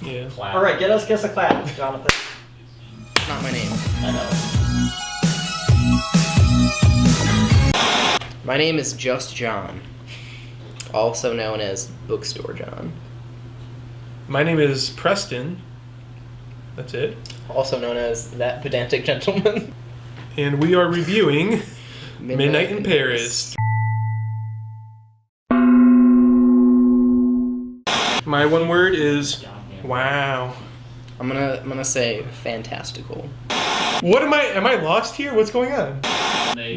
Yeah. Clap. All right, get us a clap, Jonathan. Not my name. I know. My name is Just John, also known as Bookstore John. My name is Preston. That's it. Also known as That Pedantic Gentleman. And we are reviewing Midnight in Paris. My one word is wow. I'm gonna say fantastical. What am I lost here? What's going on?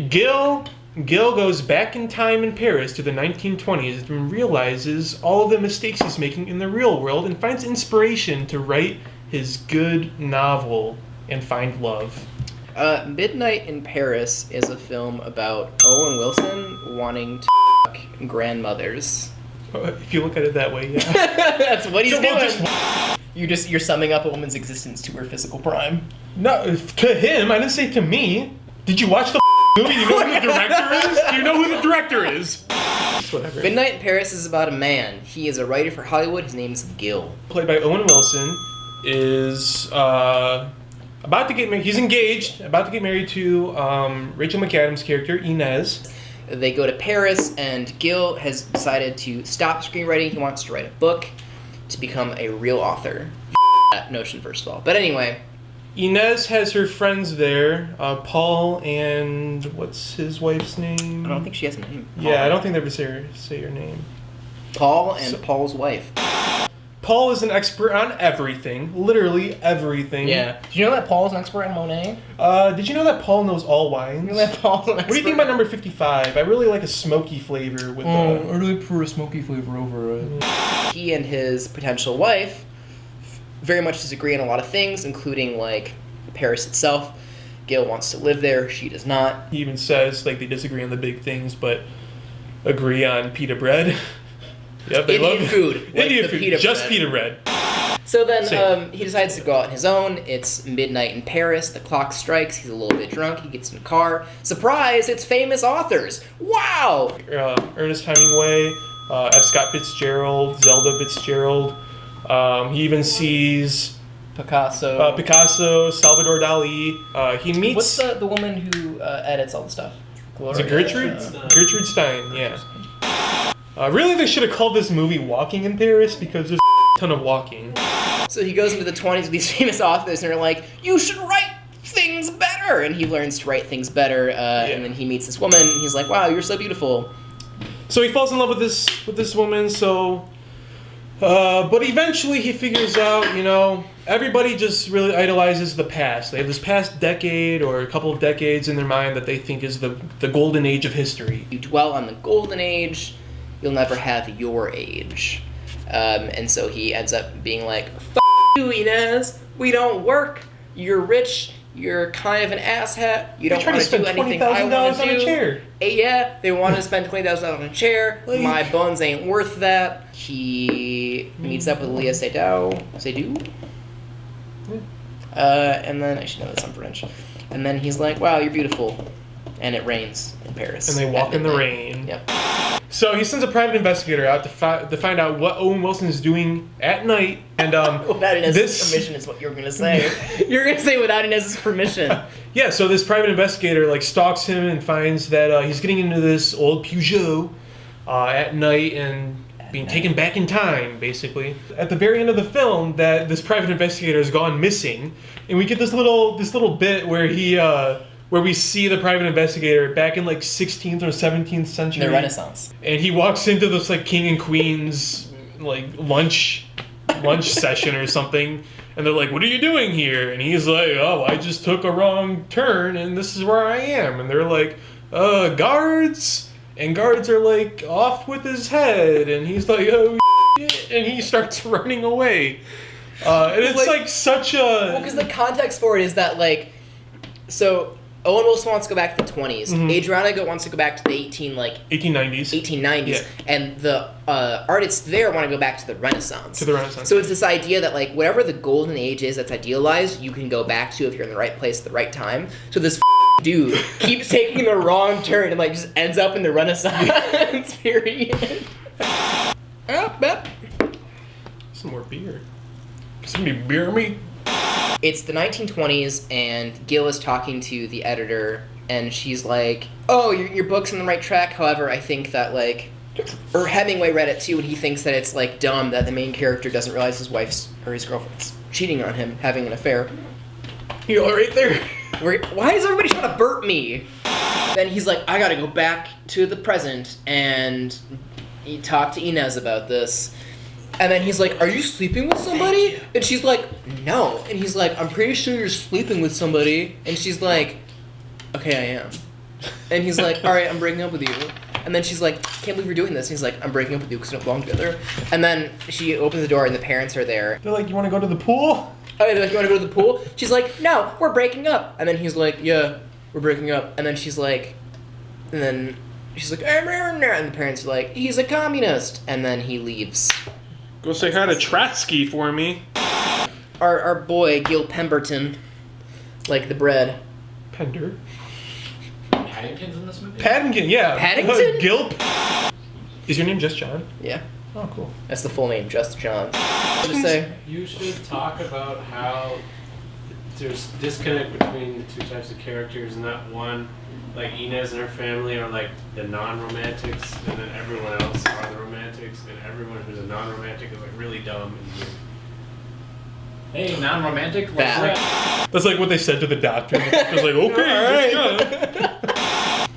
Gil goes back in time in Paris to the 1920s and realizes all of the mistakes he's making in the real world and finds inspiration to write his good novel and find love. Midnight in Paris is a film about Owen Wilson wanting to fuck grandmothers. If you look at it that way, yeah. That's what he's So doing. we'll You're summing up a woman's existence to her physical prime. No, to him. I didn't say to me. Did you watch the movie? You know who the director is? Do you know who the director is? Whatever. Midnight in Paris is about a man. He is a writer for Hollywood. His name is Gil. Played by Owen Wilson, is about to get married. He's engaged, about to get married to Rachel McAdams' character, Inez. They go to Paris, and Gil has decided to stop screenwriting. He wants to write a book to become a real author. That notion, first of all. But anyway. Inez has her friends there, Paul and what's his wife's name? I don't think she has a name. Yeah, I don't think they ever say her name. Paul and Paul's wife. Paul is an expert on everything, literally everything. Yeah. Did you know that Paul's an expert on Monet? Did you know that Paul knows all wines? You know that Paul's an expert? What do you think about number 55? I really like a smoky flavor with I really prefer a smoky flavor over it. He and his potential wife very much disagree on a lot of things, including, like, Paris itself. Gil wants to live there. She does not. He even says, like, they disagree on the big things, but agree on pita bread. Yep, they Indian love food. Like Indian food. Pita Just bread. pita bread. So then he decides to go out on his own. It's midnight in Paris. The clock strikes. He's a little bit drunk. He gets in a car. Surprise! It's famous authors. Wow! Ernest Hemingway, F. Scott Fitzgerald, Zelda Fitzgerald. He even sees Picasso. Salvador Dali. He meets... What's the woman who edits all the stuff? Is it Gertrude? Gertrude Stein, yeah. Really, they should have called this movie Walking in Paris because there's a ton of walking. So he goes into the 20s with these famous authors, and they're like, you should write things better! And he learns to write things better, and then he meets this woman, and he's like, wow, you're so beautiful. So he falls in love with this woman, so... but eventually he figures out, you know, everybody just really idolizes the past. They have this past decade or a couple of decades in their mind that they think is the golden age of history. You dwell on the golden age, you'll never have your age. And so he ends up being like, F*** you, Inez, we don't work, you're rich, you're kind of an asshat, you don't want to do anything I want to do. On a chair. Yeah, they want to spend $20,000 on a chair, my buns ain't worth that. He meets up with Leah Seydoux. And then, I should know this, I'm French. And then he's like, wow, you're beautiful. And it rains in Paris. And they walk in the rain. Yep. So he sends a private investigator out to find out what Owen Wilson is doing at night. And without Inez's permission is what you were going to say. You're going to say without Inez's permission. Yeah, so this private investigator like stalks him and finds that he's getting into this old Peugeot at night and being taken back in time, basically. At the very end of the film, that this private investigator has gone missing, and we get this little bit where he where we see the private investigator back in like 16th or 17th century. The Renaissance. And he walks into this like king and queen's like lunch session or something, and they're like, what are you doing here? And he's like, oh, I just took a wrong turn and this is where I am. And they're like, guards? And guards are like off with his head, and he's like, oh shit, and he starts running away. And it's like such a... Well, because the context for it is that, like, so Owen Wilson wants to go back to the 20s. Mm-hmm. Adriana wants to go back to the 1890s. 1890s. Yeah. And the artists there want to go back to the Renaissance. To the Renaissance. So it's this idea that, like, whatever the golden age is that's idealized, you can go back to if you're in the right place at the right time. So this dude keeps taking the wrong turn and, like, just ends up in the Renaissance period. Some more beer. Somebody beer me? It's the 1920s, and Gil is talking to the editor, and she's like, "Oh, your book's on the right track. However, I think that like." Or Hemingway read it too, and he thinks that it's like dumb that the main character doesn't realize his wife's or his girlfriend's cheating on him, having an affair. You all right there? Why is everybody trying to burp me? Then he's like, I gotta go back to the present and he talked to Inez about this. And then he's like, are you sleeping with somebody? And she's like, no. And he's like, I'm pretty sure you're sleeping with somebody. And she's like, okay, I am. And he's like, all right, I'm breaking up with you. And then she's like, can't believe you're doing this. And he's like, I'm breaking up with you because we don't belong together. And then she opens the door and the parents are there. They're like, you want to go to the pool? Oh, they're like, you want to go to the pool? She's like, no, we're breaking up. And then he's like, yeah, we're breaking up. And then she's like, and then she's like, and the parents are like, he's a communist. And then he leaves. Go say hi to Trotsky for me. Our boy, Gil Pemberton, like the bread. Pender. Paddington's in this movie? Paddington, yeah. Paddington? Gil. Is your name just John? Yeah. Oh, cool. That's the full name, Just John. What to say? You should talk about how there's disconnect between the two types of characters, and that one, like Inez and her family are like the non-romantics, and then everyone else are the romantics, and everyone who's a non-romantic is like really dumb and weird. Hey, non-romantic? What's that? That's like what they said to the doctor. It was like, okay, let's go.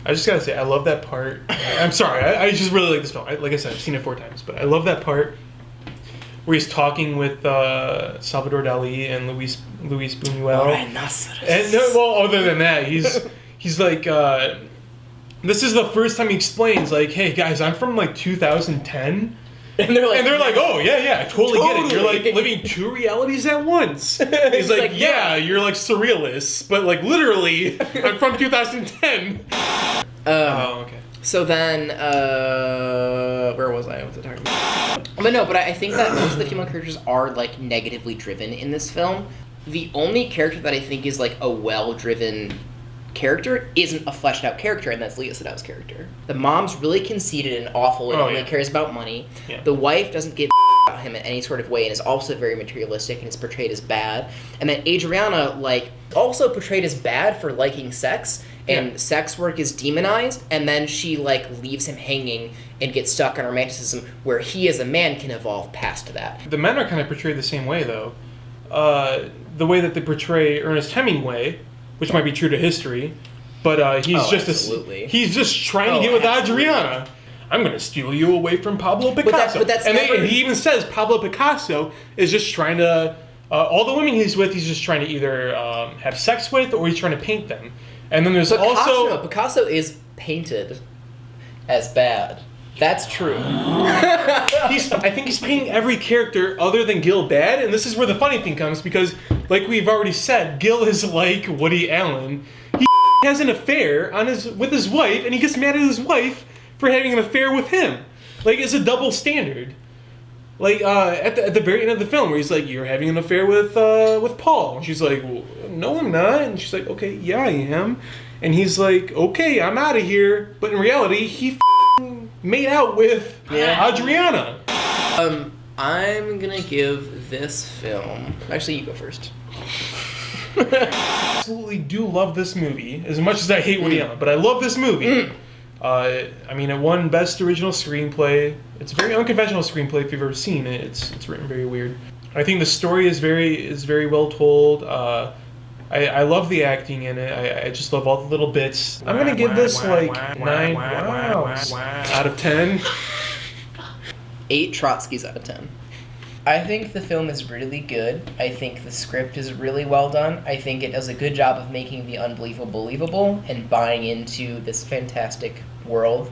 I just gotta say, I love that part. I'm sorry, I just really like this film. Like I said, I've seen it 4 times, but I love that part where he's talking with Salvador Dali and Luis Buñuel. And well, other than that, he's like, this is the first time he explains, like, hey guys, I'm from like 2010. And they're like, oh yeah, I totally get it. You're like living 2 realities at once. He's like, yeah, you're like surrealists, but like literally, I'm from 2010. Oh, okay. So then, where was I? What was I talking about? But I think that most of the female characters are like negatively driven in this film. The only character that I think is like a well-driven character isn't a fleshed out character, and that's Leah Sedow's character. The mom's really conceited and awful and only cares about money. Yeah. The wife doesn't give about him in any sort of way and is also very materialistic and is portrayed as bad. And then Adriana, like, also portrayed as bad for liking sex, and sex work is demonized, and then she like leaves him hanging and gets stuck on romanticism where he as a man can evolve past that. The men are kind of portrayed the same way though. The way that they portray Ernest Hemingway, which might be true to history, but he's just trying to get with Adriana. I'm going to steal you away from Pablo Picasso. But that's he even says Pablo Picasso is just trying to, all the women he's with, he's just trying to either have sex with or he's trying to paint them. And then there's Picasso is painted as bad. That's true. I think he's painting every character other than Gil bad, and this is where the funny thing comes, because, like we've already said, Gil is like Woody Allen. He has an affair with his wife, and he gets mad at his wife for having an affair with him. Like, it's a double standard. Like, at the very end of the film, where he's like, you're having an affair with Paul. And she's like, well, no, I'm not. And she's like, okay, yeah, I am. And he's like, okay, I'm out of here. But in reality, he made out with Adriana. I'm gonna give this film... Actually, you go first. Absolutely do love this movie, as much as I hate Woody Allen, but I love this movie. I mean, it won Best Original Screenplay. It's a very unconventional screenplay if you've ever seen it. It's written very weird. I think the story is very well told. I love the acting in it. I just love all the little bits. I'm gonna give this like 9 out of 10. 8 Trotskys out of 10. I think the film is really good. I think the script is really well done. I think it does a good job of making the unbelievable believable and buying into this fantastic world.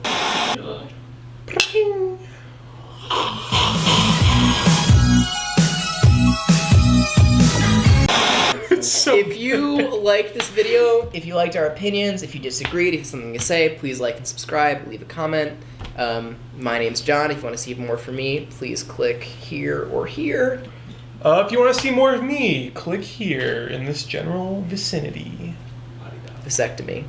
If you liked this video, if you liked our opinions, if you disagreed, if you have something to say, please like and subscribe, leave a comment. My name's John. If you want to see more from me, please click here or here. If you want to see more of me, click here in this general vicinity. Vasectomy.